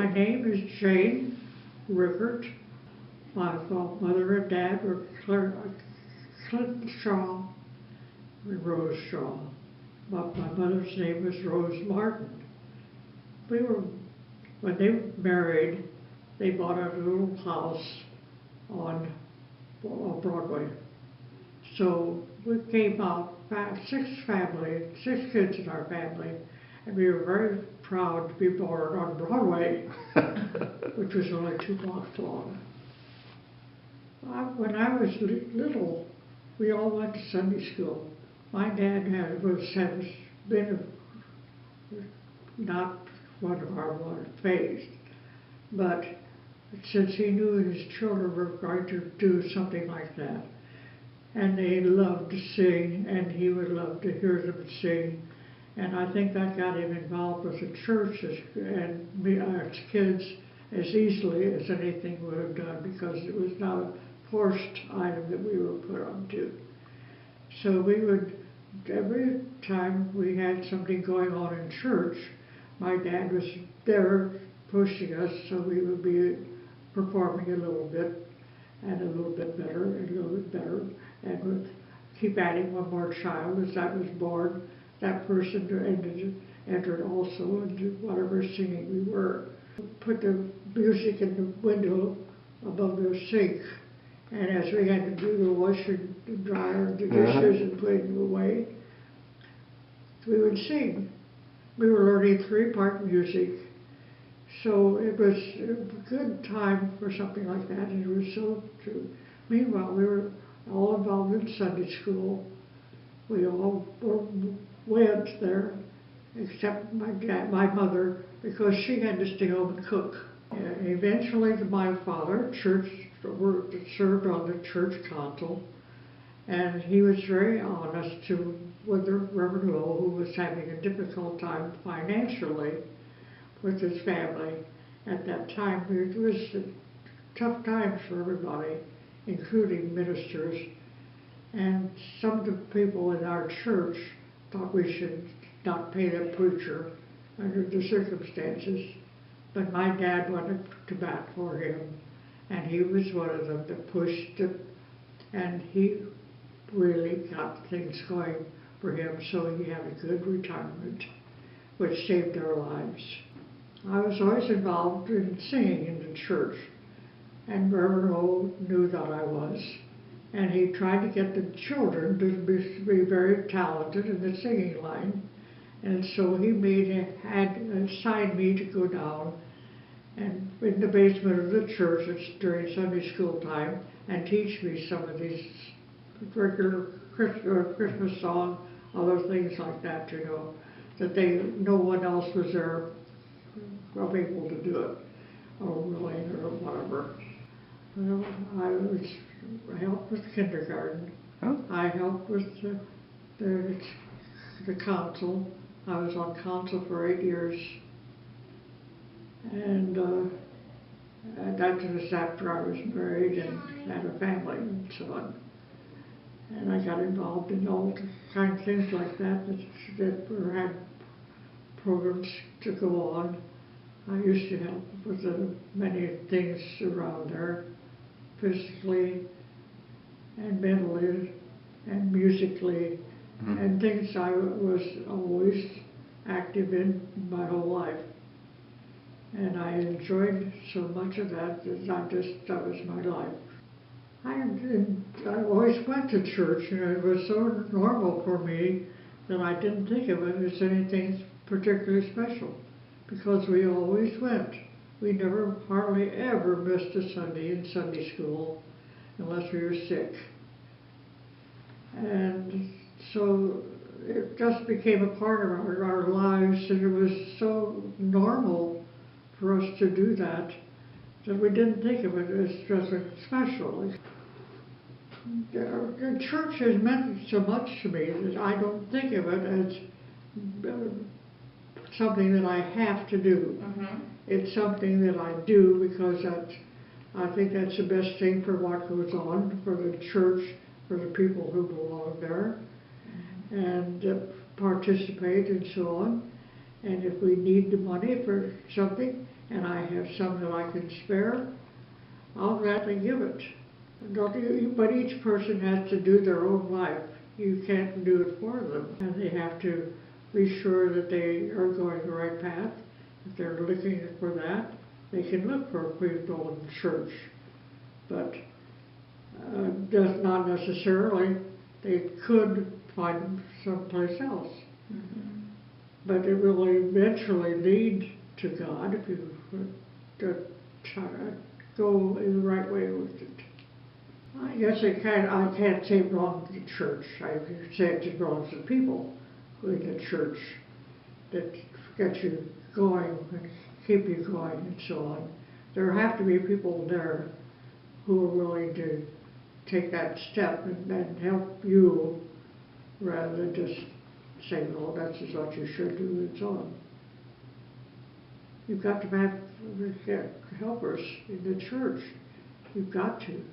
My name is Jane Rickert. My mother and dad were Clinton Shaw and Rose Shaw. But my mother's name was Rose Martin. When they married, they bought a little house on Broadway. So we came out, six kids in our family, and we were very proud to be born on Broadway, which was only 2 blocks long. When I was little, we all went to Sunday school. My dad had been not one of our faiths, but since he knew his children were going to do something like that, and they loved to sing, and he would love to hear them sing, and I think that got him involved with the church and us kids as easily as anything would have done, because it was not a forced item that we were put onto. So we would, every time we had something going on in church, my dad was there pushing us, so we would be performing a little bit, and a little bit better, and a little bit better, and would keep adding one more child. As that was born, that person entered also into whatever singing we were. Put the music in the window above the sink, and as we had to do the washer, the dryer, the dishes, and putting them away, we would sing. We were learning 3-part music, so it was a good time for something like that, and it was so true. Meanwhile, we were all involved in Sunday school. We all went there, except my mother, because she had to stay home and cook. And eventually, my father served on the church council, and he was very honest with the Reverend Lowe, who was having a difficult time financially with his family at that time. It was tough times for everybody, including ministers, and some of the people in our church thought we should not pay the preacher under the circumstances, but my dad wanted to bat for him, and he was one of them that pushed it, and he really got things going for him, so he had a good retirement, which saved our lives. I was always involved in singing in the church, and Reverend O knew that I was, and he tried to get the children to be very talented in the singing line, and so he had assigned me to go down and in the basement of the church during Sunday school time and teach me some of these regular Christmas songs, other things like that, that no one else was there able to do it, or willing, or whatever. Well, I helped with kindergarten. Oh. I helped with the council. I was on council for 8 years, and that was after I was married and had a family and so on. And I got involved in all kinds of things like that had programs to go on. I used to help with many things around there, physically and mentally and musically, and things I was always active in my whole life. And I enjoyed so much of that that was my life. I always went to church, it was so normal for me that I didn't think of it as anything particularly special, because we always went. We never, hardly ever missed a Sunday in Sunday school unless we were sick. And so it just became a part of our lives, and it was so normal for us to do that we didn't think of it as just special. The church has meant so much to me that I don't think of it as something that I have to do. It's something that I do because I think that's the best thing for what goes on for the church, for the people who belong there, and participate and so on. And if we need the money for something, and I have some that I can spare, I'll gladly give it. But each person has to do their own life. You can't do it for them. And they have to be sure that they are going the right path. If they're looking for that, they can look for a people in church. But does not necessarily. They could find them someplace else. Mm-hmm. But it will eventually lead to God if you try to go in the right way with it. I guess I can't say it belongs to the church. I can say it belongs to people in the church that get you going and keep you going and so on. There have to be people there who are willing to take that step and help you rather than just saying, "Oh, that's just what you should do," and so on. You've got to have helpers in the church. You've got to.